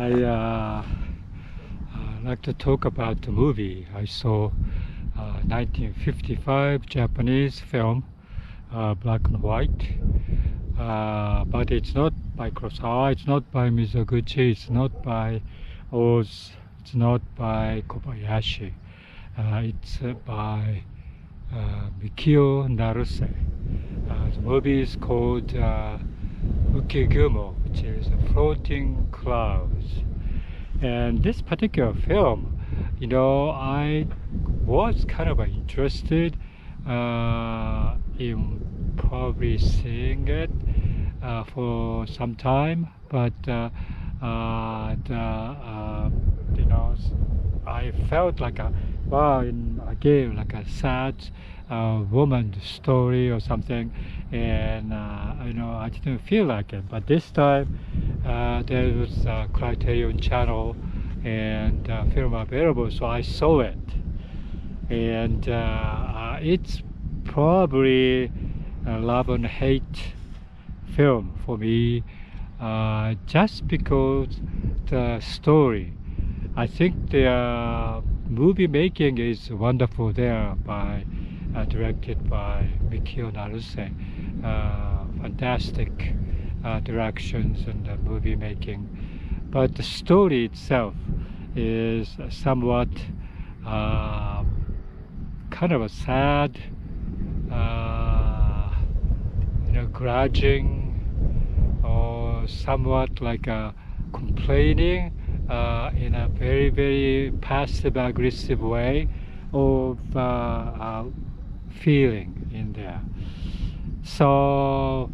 I'd like to talk about the movie I saw, 1955 Japanese film, black and white. But it's not by Kurosawa, it's not by Mizoguchi, it's not by Oz, it's not by Kobayashi. It's by Mikio Naruse. The movie is called Ukigumo, which is floating clouds. And this particular film, I was kind of interested in probably seeing it for some time, but I felt like again, like a sad woman story or something, and I didn't feel like it. But this time there was a Criterion channel and film available, so I saw it, and it's probably a love and hate film for me, just because the story. I think the movie making is wonderful there, directed by Mikio Naruse. Fantastic directions and movie making, but the story itself is somewhat kind of a sad, grudging, or somewhat like a complaining in a very, very passive aggressive way of feeling in there. So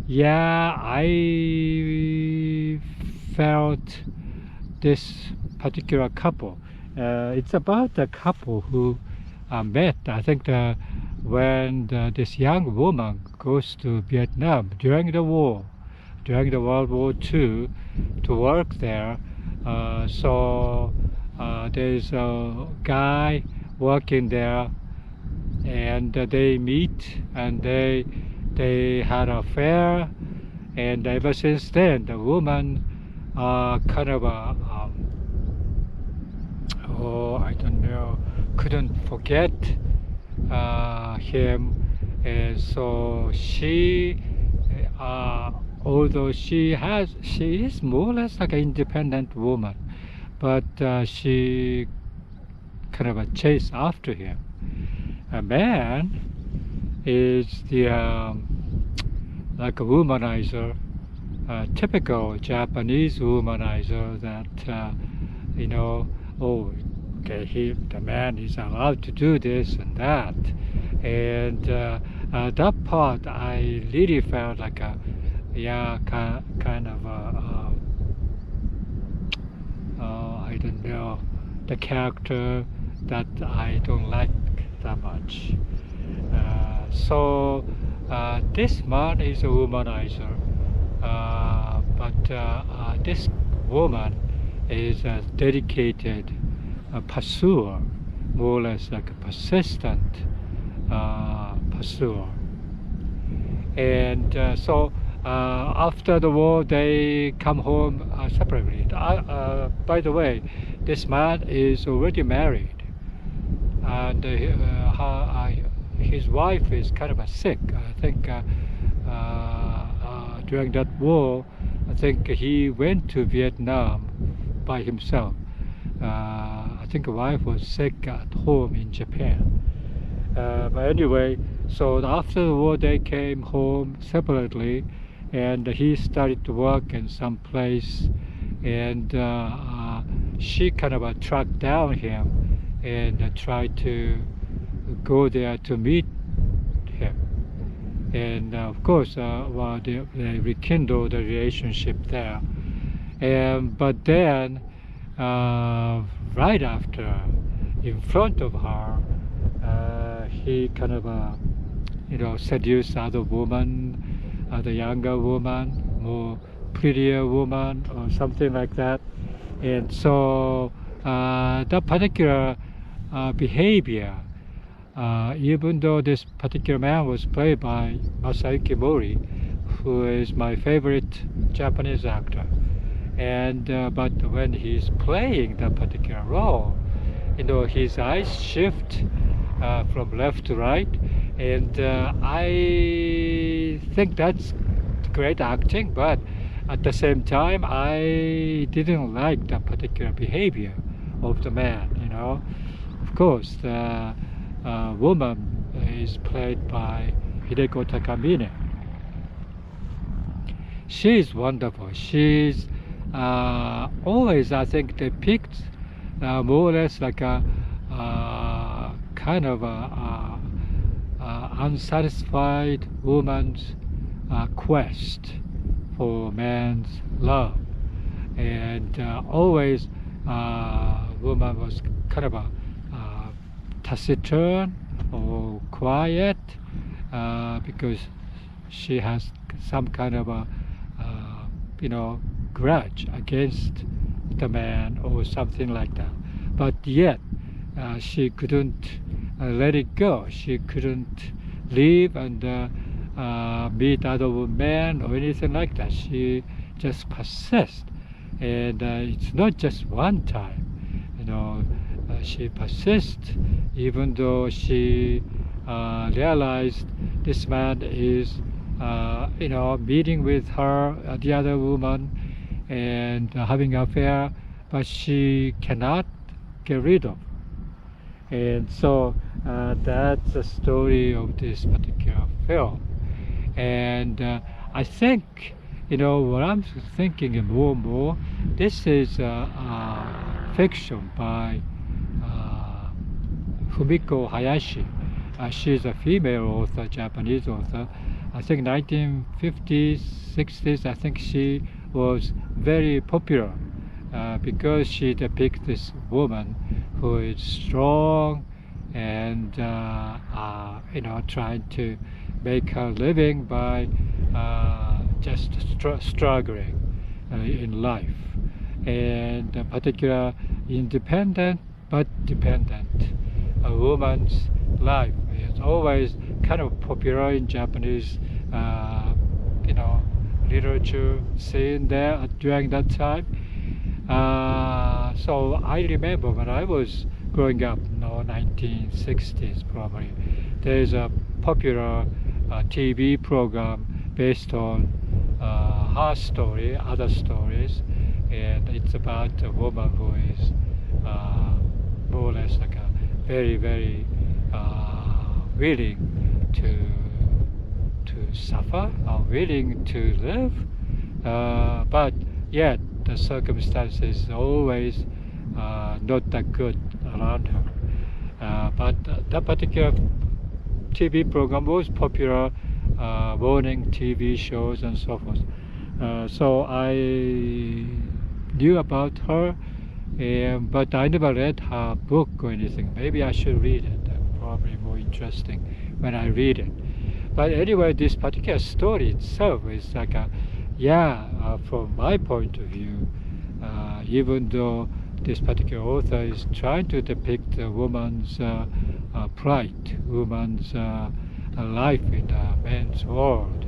yeah, I felt this particular couple. It's about a couple who met, I think, when this young woman goes to Vietnam during the war, during the World War II, to work there. So there's a guy working there, and they meet, and they had an affair, and ever since then the woman kind of I don't know, couldn't forget him, and so she, although she is more or less like an independent woman, but she kind of chase after him. A man is the like a womanizer, typical Japanese womanizer that the man is allowed to do this and that, and that part I really felt like kind of I don't know, the character that I don't like that much. So this man is a womanizer, but this woman is a dedicated pursuer, more or less like a persistent pursuer. And so after the war they come home separately. By the way, this man is already married, and his wife is kind of sick. I think during that war, I think he went to Vietnam by himself. I think the wife was sick at home in Japan. But anyway, so after the war they came home separately, and he started to work in some place, and she kind of tracked down him and tried to go there to meet him. And of course, they rekindled the relationship there. But then, right after, in front of her, he kind of seduced other woman, other younger woman, more prettier woman, or something like that. And so that particular behavior, even though this particular man was played by Masayuki Mori, who is my favorite Japanese actor, and but when he's playing that particular role, his eyes shift from left to right, and I think that's great acting, but at the same time I didn't like that particular behavior of the man. Of course the woman is played by Hideko Takamine. She's wonderful. She's always, I think, depicts more or less like a kind of a unsatisfied woman's quest for man's love, and always woman was kind of a taciturn or quiet because she has some kind of a grudge against the man or something like that. But yet she couldn't let it go. She couldn't leave and meet other men or anything like that. She just persists, and it's not just one time. She persists even though she realized this man is meeting with her, the other woman, and having an affair, but she cannot get rid of. And so that's the story of this particular film. And I think, what I'm thinking more and more, this is fiction by Fumiko Hayashi. She's a female author, Japanese author. I think 1950s, 60s, I think she was very popular because she depicts this woman who is strong and trying to make her living by just struggling in life, and a particular independent but dependent. A woman's life is always kind of popular in Japanese literature scene there during that time. So I remember when I was growing up, 1960s probably, there's a popular TV program based on her story, other stories, and it's about a woman who is more or less like a very, very willing to suffer, or willing to live, but yet the circumstances always not that good around her. But that particular TV program was popular, morning TV shows and so forth. So I knew about her, but I never read her book or anything. Maybe I should read it. Probably more interesting when I read it. But anyway, this particular story itself is like from my point of view, even though this particular author is trying to depict a woman's pride, woman's life in the men's world,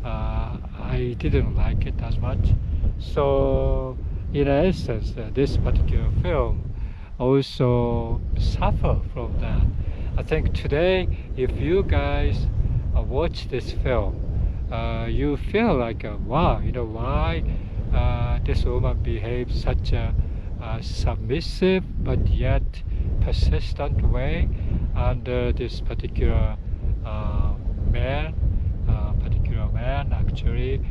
I didn't like it as much. So in essence, this particular film also suffer from that. I think today, if you guys watch this film, you feel like, wow, why this woman behaves such a submissive but yet persistent way under this particular man actually,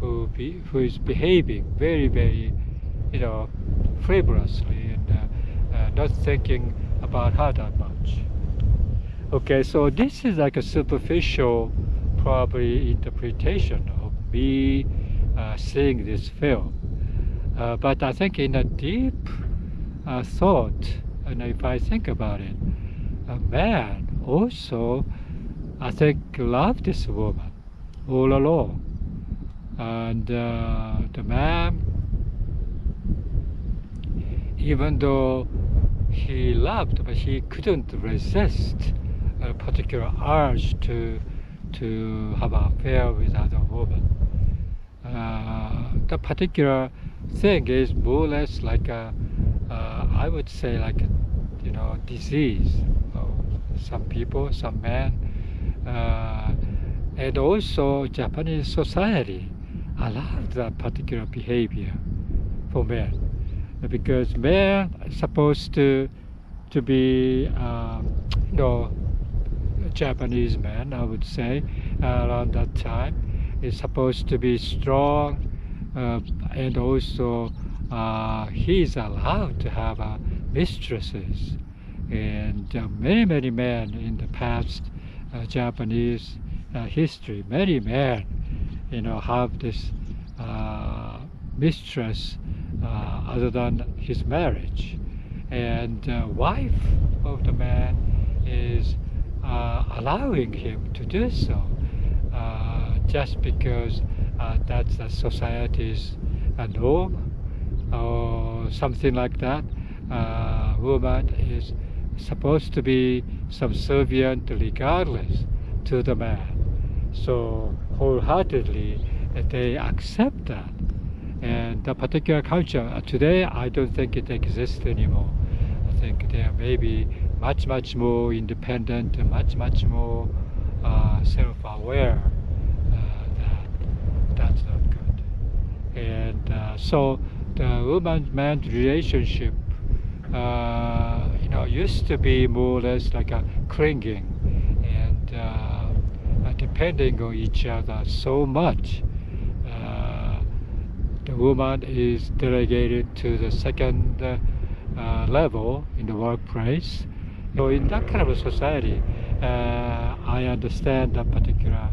who is behaving very, very, frivolously and not thinking about her that much. Okay, so this is like a superficial, probably, interpretation of me seeing this film. But I think in a deep thought, and if I think about it, a man also, I think, loved this woman all along. And the man, even though he loved, but he couldn't resist a particular urge to have an affair with other woman. the particular thing is more or less like a, I would say like a, disease of some people, some men, and also Japanese society allows that particular behavior for men, because men are supposed to be Japanese man, I would say, around that time is supposed to be strong, and also he's allowed to have mistresses, and many men in the past Japanese history, many men have this mistress other than his marriage, and wife of the man is allowing him to do so, just because that's the society's norm or something like that. Woman is supposed to be subservient regardless to the man, so wholeheartedly they accept that. And the particular culture today, I don't think it exists anymore. I think they are maybe much more independent and much more self-aware that that's not good. And so the woman-man relationship used to be more or less like a clinging and depending on each other so much. The woman is delegated to the second level in the workplace. So in that kind of a society, I understand that particular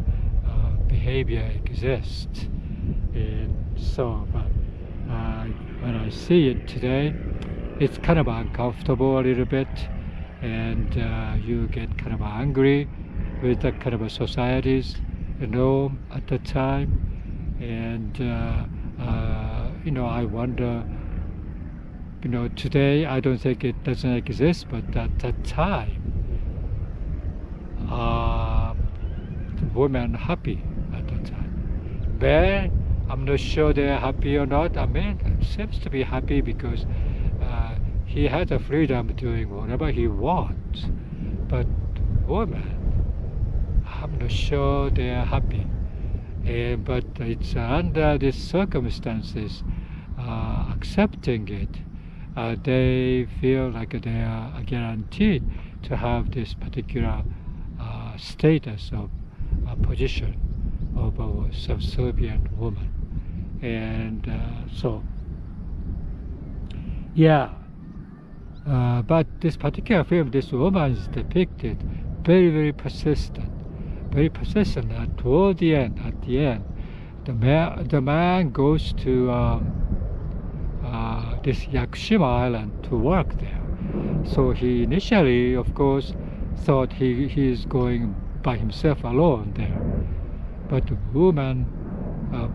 behavior exists. And so, but when I see it today, it's kind of uncomfortable a little bit, and you get kind of angry with that kind of a society's norm at the time. And I wonder, today I don't think it doesn't exist, but at that time, the women happy at that time. Men, I'm not sure they're happy or not. A man seems to be happy because he has the freedom doing whatever he wants. But women, I'm not sure they're happy. But it's under these circumstances, accepting it, they feel like they are guaranteed to have this particular status of position of a subservient woman. And so, yeah. But this particular film, this woman is depicted very persistent. Very persistent. Toward the end, the man goes to this Yakushima Island to work there. So he initially, of course, thought he is going by himself alone there. But the woman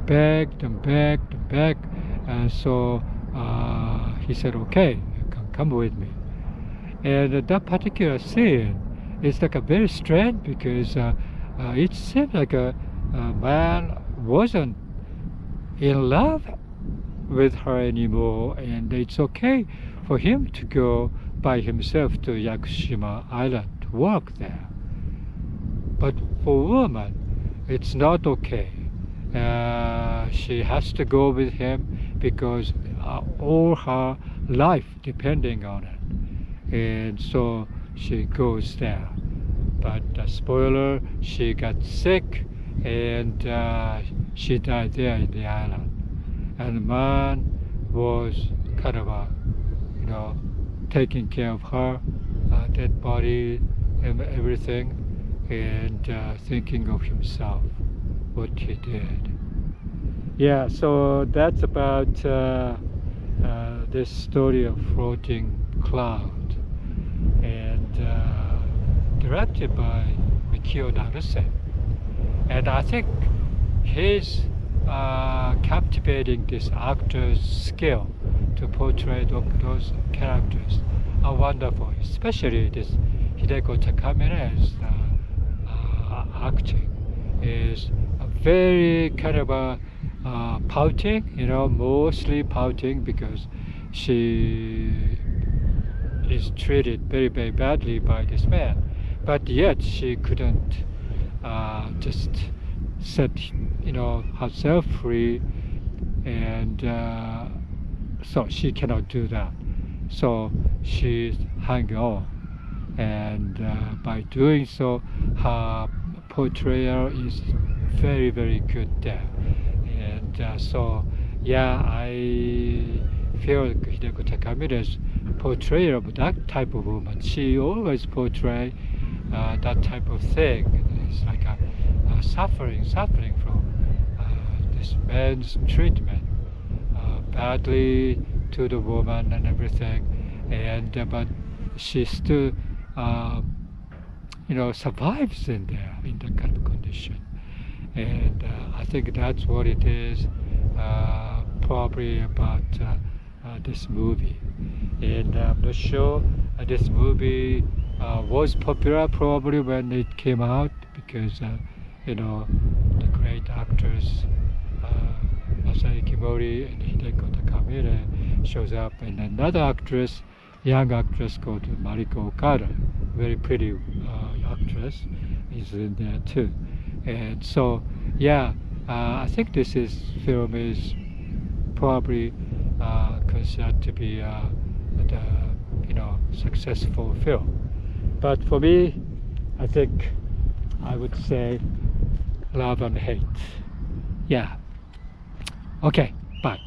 begged, and so he said, "Okay, you can come with me." And that particular scene is like a very strange, because it seemed like a man wasn't in love with her anymore, and it's okay for him to go by himself to Yakushima Island to work there. But for woman, it's not okay. She has to go with him because all her life depending on it, and so she goes there. But spoiler, she got sick, and she died there in the island. And the man was kind of taking care of her dead body and everything, and thinking of himself, what he did. Yeah, so that's about this story of Floating Cloud, and directed by Mikio Naruse. And I think his captivating this actor's skill to portray those characters are wonderful, especially this Hideko Takamine's acting is a very kind of pouting, mostly pouting because she is treated very, very badly by this man. But yet she couldn't just set, herself free, and so she cannot do that. So she's hanging on, and by doing so, her portrayal is very, very good there. And so, yeah, I feel Hideko Takamine's portrayal of that type of woman. She always portray that type of thing. It's like a suffering from this man's treatment badly to the woman and everything, and but she still survives in there in that kind of condition. And I think that's what it is probably about this movie. And I'm not sure this movie was popular probably when it came out, because the great actors Masai Kimori and Hideko Takamine shows up, and another actress, young actress called Mariko Okada, very pretty actress, is in there too. And so, yeah, I think this film is probably considered to be the successful film. But for me, I think I would say love and hate. Yeah. Okay. Bye.